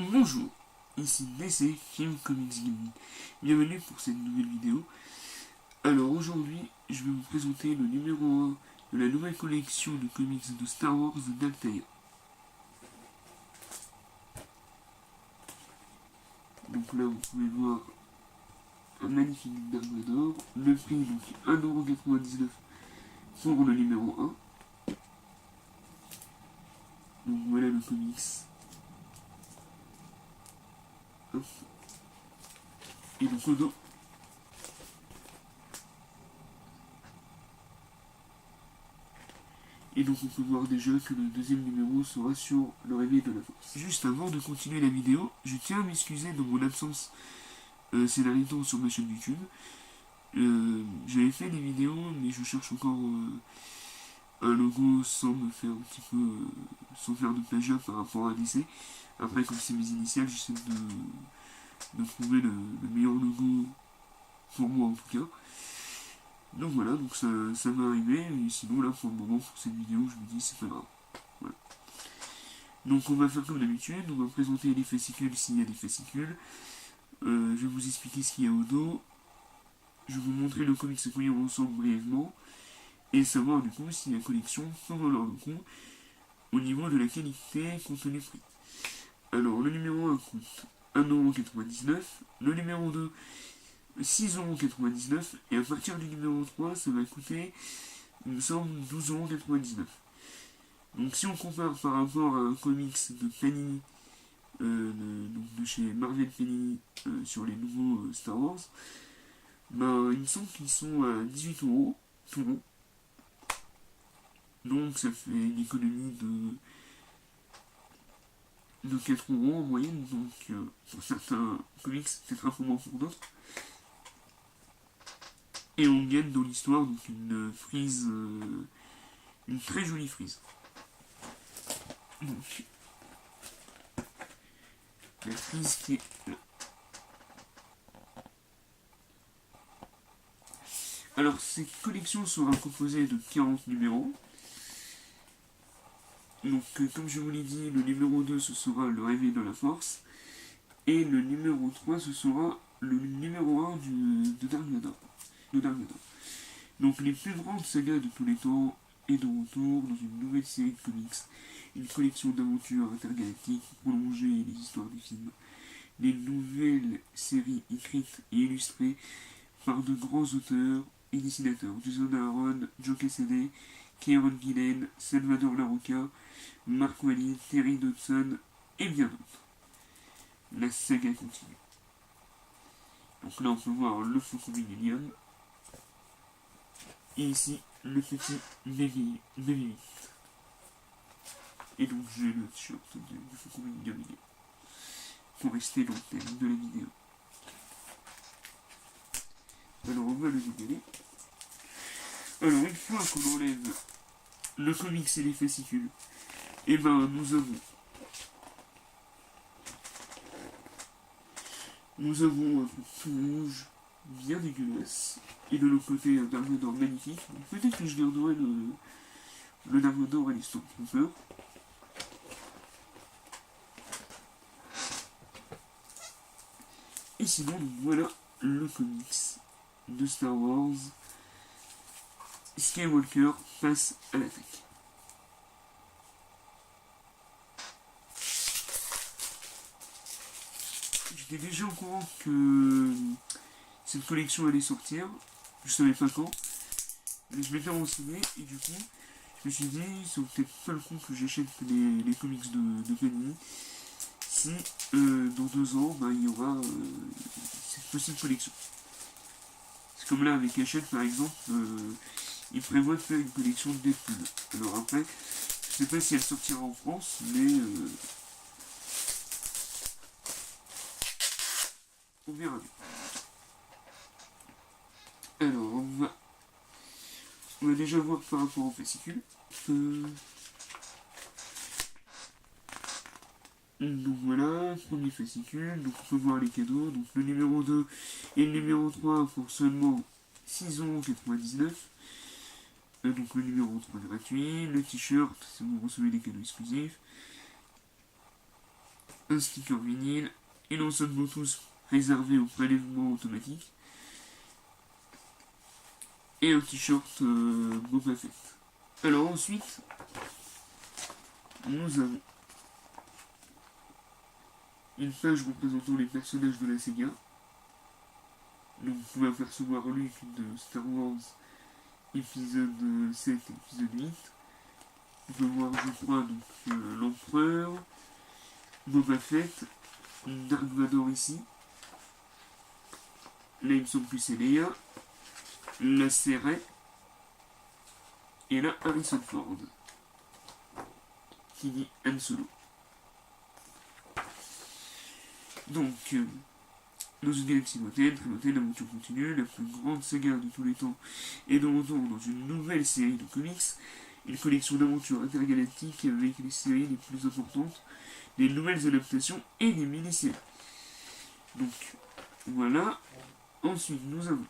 Bonjour, ici DC Film Comics Gaming. Bienvenue pour cette nouvelle vidéo. Alors aujourd'hui, je vais vous présenter le numéro 1 de la nouvelle collection de comics de Star Wars d'Altaïr. Donc là, vous pouvez voir un magnifique Dark Vador. Le prix, donc 1,99€ pour le numéro 1. Donc voilà le comics. Hop. Et donc au dos, et donc on peut voir déjà que le deuxième numéro sera sur le réveil de la force. Juste avant de continuer la vidéo, je tiens à m'excuser de mon absence ces derniers temps sur ma chaîne YouTube. J'avais fait des vidéos, mais je cherche encore un logo sans me faire un petit peu sans faire de plagiat par rapport à DC. Après, comme c'est mes initiales, j'essaie de trouver le meilleur logo pour moi en tout cas. Donc voilà, donc ça m'est arrivé, et sinon là pour le moment pour cette vidéo je me dis c'est pas grave. Voilà. Donc on va faire comme d'habitude, on va présenter les fascicules s'il y a des fascicules. Je vais vous expliquer ce qu'il y a au dos. Je vais vous montrer le comics à quoi il ressemble brièvement. Et savoir du coup si la collection peut valoir le coup au niveau de la qualité contenu-prix. Alors le numéro 1 coûte 1,99€, le numéro 2 6,99€, et à partir du numéro 3 ça va coûter, il me semble, 12,99€. Donc si on compare par rapport à un comics de Panini, de chez Marvel Panini, sur les nouveaux Star Wars, ben, il me semble qu'ils sont à 18€, tout rond. Donc ça fait une économie de 4€ en moyenne, donc pour certains comics, peut-être un peu moins pour d'autres. Et on gagne dans l'histoire donc une frise, une très jolie frise. Donc, la frise qui est là. Alors, cette collection sera composée de 40 numéros. Donc, comme je vous l'ai dit, le numéro 2, ce sera le réveil de la force. Et le numéro 3, ce sera le numéro 1 de Dark Vador. Donc, les plus grandes sagas de tous les temps est de retour dans une nouvelle série de comics. Une collection d'aventures intergalactiques pour prolonger les histoires des films. Des nouvelles séries écrites et illustrées par de grands auteurs et dessinateurs. Jason Aaron, Joe Quesada, Kieron Gillen, Salvador Larroca, Mark Waid, Terry Dodson et bien d'autres. La saga continue. Donc là on peut voir le Faucon Millenium. Et ici le petit Baby 8. Et donc j'ai le t-shirt du Faucon Millenium pour rester dans le thème de la vidéo. Alors on va le dégainer. Alors une fois qu'on enlève le comics et les fascicules, et ben nous avons un truc rouge bien dégueulasse, et de l'autre côté un Dark Vador magnifique. Peut-être que je garderai le Dark Vador et les Stormtroopers. Et sinon, donc, voilà le comics de Star Wars. Skywalker passe à l'attaque. J'étais déjà au courant que cette collection allait sortir. Je savais pas quand. Mais je m'étais renseigné et du coup, je me suis dit, c'est peut-être pas le coup que j'achète les comics de Panini. Si dans 2 ans, bah, il y aura cette possible collection. C'est comme là avec Hachette par exemple, il prévoit de faire une collection de Deadpool. Alors après, je sais pas si elle sortira en France, mais on verra bien. Alors, on va déjà voir par rapport au fascicule. Donc voilà, premier fascicule, donc on peut voir les cadeaux. Donc le numéro 2 et le numéro 3 pour seulement 6,99€. Donc le numéro 3 gratuit, le t-shirt si vous recevez des cadeaux exclusifs. un sticker vinyle, une enceinte Bluetooth réservée au prélèvement automatique, et un t-shirt Boba Fett. Alors ensuite, nous avons une page représentant les personnages de la Sega. Donc vous pouvez apercevoir Luke de Star Wars épisode 7 et épisode 8. On peut voir, je crois, l'Empereur, Boba Fett, Dark Vador ici. Là, il me semble que c'est Leia, la Cere, et là, Harrison Ford, qui dit Han Solo. Donc, dans une galaxie lointaine, très lointaine, l'aventure continue, la plus grande saga de tous les temps est de retour dans une nouvelle série de comics, une collection d'aventures intergalactiques avec les séries les plus importantes, des nouvelles adaptations et des mini-séries. Donc, voilà. Ensuite, nous avons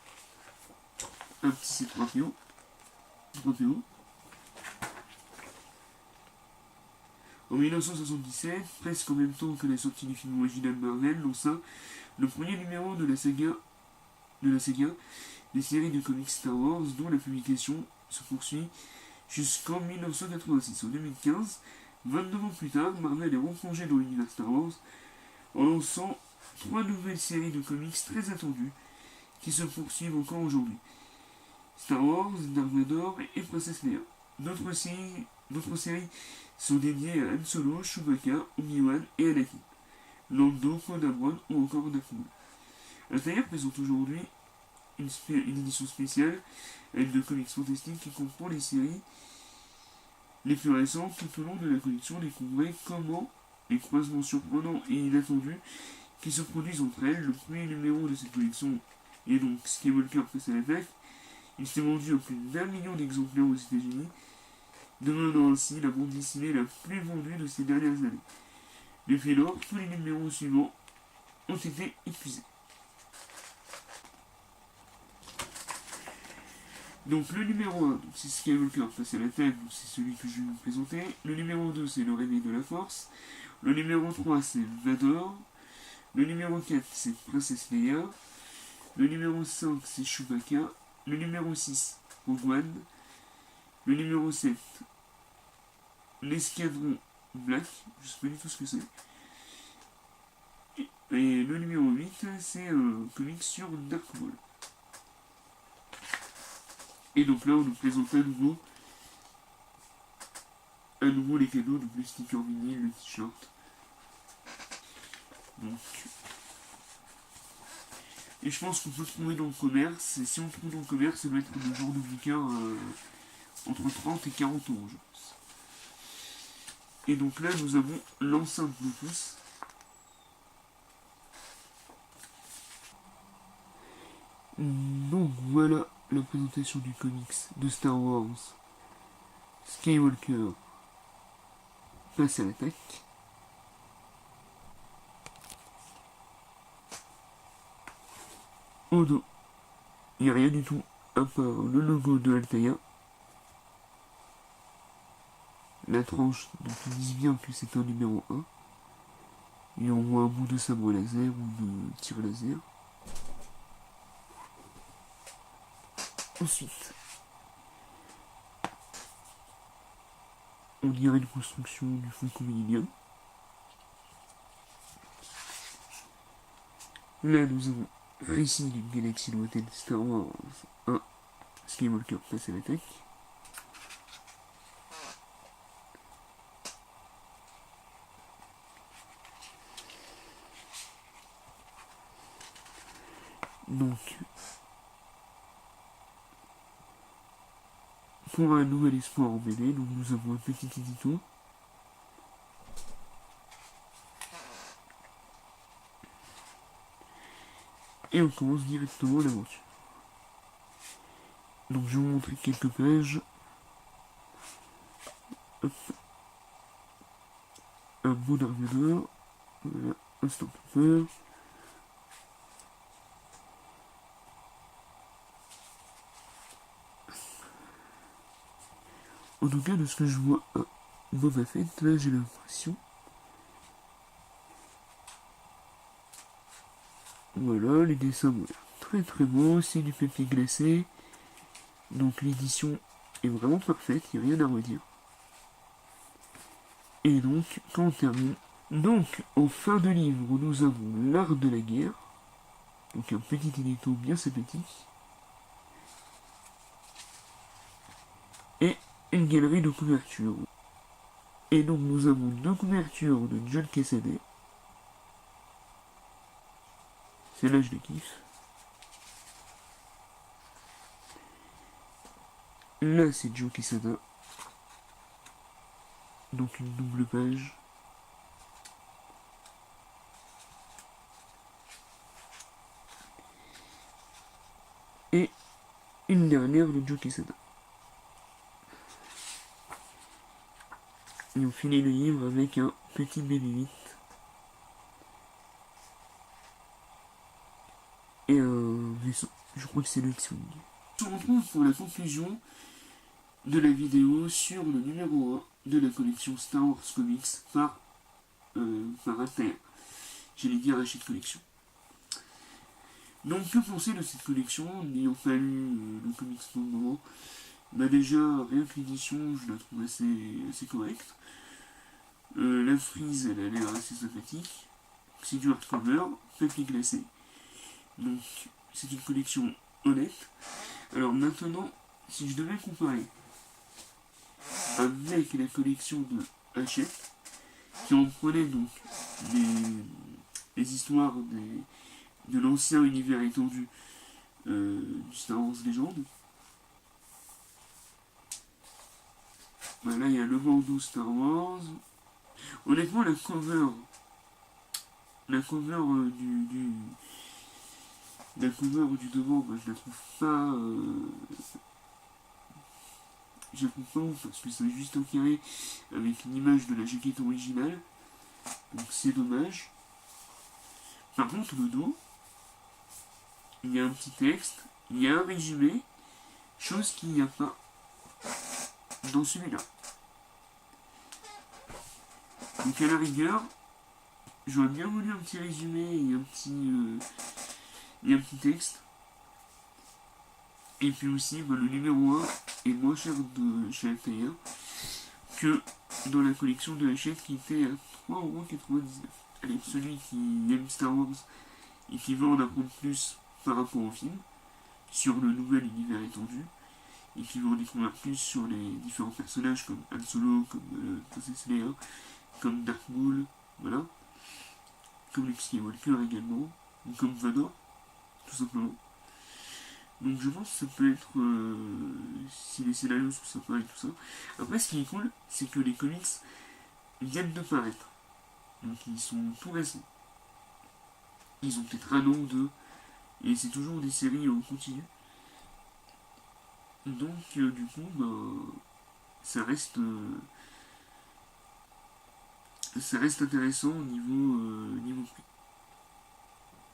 un petit C3PO. En 1977, presque en même temps que la sortie du film original Marvel, lança le premier numéro de la saga, des séries de comics Star Wars, dont la publication se poursuit jusqu'en 1986. En 2015, 22 ans plus tard, Marvel est replongé dans l'univers Star Wars en lançant 3 nouvelles séries de comics très attendues qui se poursuivent encore aujourd'hui. Star Wars, Dark Vador et Princesse Leia. D'autres séries sont dédiées à Han Solo, Chewbacca, Obi-Wan et Anakin, Lando, Poe Dameron ou encore Darth Maul. L'Altaïr présente aujourd'hui une édition spéciale avec de comics fantastiques qui comprend les séries les plus récentes. Tout au long de la collection, découvrez comment les croisements surprenants et inattendus qui se produisent entre elles. Le premier numéro de cette collection est donc Skywalker face à l'attaque. Il s'est vendu à plus d'1 million d'exemplaires aux États-Unis, devenant ainsi la bande dessinée la plus vendue de ces dernières années. Depuis lors, tous les numéros suivants ont été épuisés. Donc le numéro 1, c'est Skywalker face à l'attaque, c'est celui que je vais vous présenter. Le numéro 2, c'est le réveil de la force. Le numéro 3, c'est Vador. Le numéro 4, c'est Princesse Leia. Le numéro 5, c'est Chewbacca. Le numéro 6, Rogue One. Le numéro 7, l'Escadron Black. Je sais pas du tout ce que c'est. Et le numéro 8, c'est un comic sur Dark Maul. Et donc là, on nous présente à nouveau les cadeaux, donc le sticker vinyle, le t-shirt. Donc, et je pense qu'on peut trouver dans le commerce, et si on trouve dans le commerce, ça doit être le genre de bouquin entre 30 et 40 euros, je pense. Et donc là, nous avons l'enceinte Bluetooth. Donc voilà la présentation du comics de Star Wars Skywalker face à l'attaque. Au dos, il n'y a rien du tout à part le logo de Altaïa. La tranche, donc ils disent bien que c'est un numéro 1. Et on voit un bout de sabre laser ou de tir laser. Ensuite, on dirait une construction du Funko Millennium. Là, nous avons récit d'une galaxie lointaine Star Wars 1, Skywalker face à l'attaque. Donc, pour un nouvel espoir en BD, donc nous avons un petit édito. Et on commence directement l'aventure. Donc je vais vous montrer quelques pages. Hop. Un beau Dark Vador. Voilà, un Stormtrooper. En tout cas, de ce que je vois à Boba Fett, là j'ai l'impression Voilà, les dessins ont l'air très très beaux, c'est du papier glacé. Donc l'édition est vraiment parfaite, il n'y a rien à redire. Et donc, quand on termine, donc en fin de livre, nous avons l'art de la guerre. Donc un petit édito bien sympathique. Et une galerie de couvertures. Et donc nous avons deux couvertures de John Quesada. Celle-là je la kiffe. Là c'est Joe Quesada. Donc une double page. Et une dernière de Joe Quesada. Et on finit le livre avec un petit BB-8 et un vaisseau. Je crois que c'est le X-Wing. On se retrouve pour la conclusion de la vidéo sur le numéro 1 de la collection Star Wars Comics par Inter. J'allais dire Hachette Collection. Donc que penser de cette collection n'ayant pas lu le comics pour le moment? Bah déjà, rien que l'édition, je la trouve assez correcte. La frise, elle a l'air assez sympathique. C'est du hardcover, papier glacé. Donc, c'est une collection honnête. Alors maintenant, si je devais comparer avec la collection de Hachette, qui en prenait donc les histoires de l'ancien univers étendu du Star Wars Legend. Bah là, il y a le bandeau Star Wars. Honnêtement, la cover du devant, bah, je la trouve pas. Je la trouve pas ouf parce que c'est juste un carré avec une image de la jaquette originale. Donc c'est dommage. Par contre, le dos, il y a un petit texte, il y a un résumé, chose qu'il n'y a pas dans celui-là. Donc à la rigueur, j'aurais bien voulu un petit résumé et un petit texte. Et puis aussi, bah, le numéro 1 est moins cher de chez Altair que dans la collection de Hachette qui était à 3,99€. Allez, celui qui aime Star Wars et qui veut en apprendre plus par rapport au film, sur le nouvel univers étendu, et qui veut en découvrir plus sur les différents personnages comme Han Solo, comme Princess Leia, comme Darth Maul, voilà, comme Luke Skywalker également, ou comme Vador, tout simplement. Donc je pense que ça peut être, si les scénarios sont sympas et tout ça. Après ce qui est cool, c'est que les comics viennent de paraître. Donc ils sont tout récents. Ils ont peut-être un an ou deux. Et c'est toujours des séries en continu. Donc du coup, bah, ça reste intéressant niveau prix.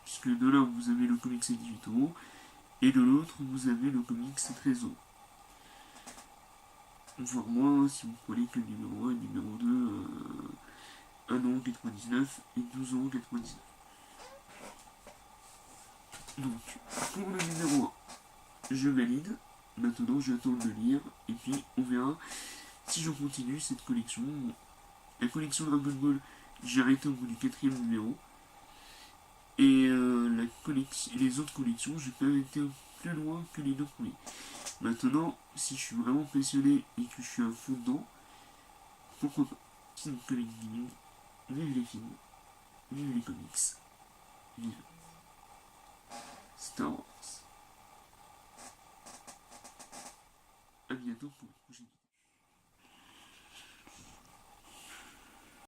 Puisque de là vous avez le comics à 18€. Et de l'autre, vous avez le comics 13€. Voire moins si vous prenez que le numéro 1 et le numéro 2 1,99€ et 12,99€. Donc, pour le numéro 1, je valide. Maintenant, j'attends de le lire. Et puis, on verra si je continue cette collection. La collection Dragon Ball, j'ai arrêté au bout du 4e numéro. Et les autres collections, j'ai pas été plus loin que les deux premiers. Maintenant, si je suis vraiment passionné et que je suis à fond dedans, pourquoi pas? C'est une comic gaming, vive les films, vive les comics, vive Star Wars. A bientôt pour une prochaine vidéo.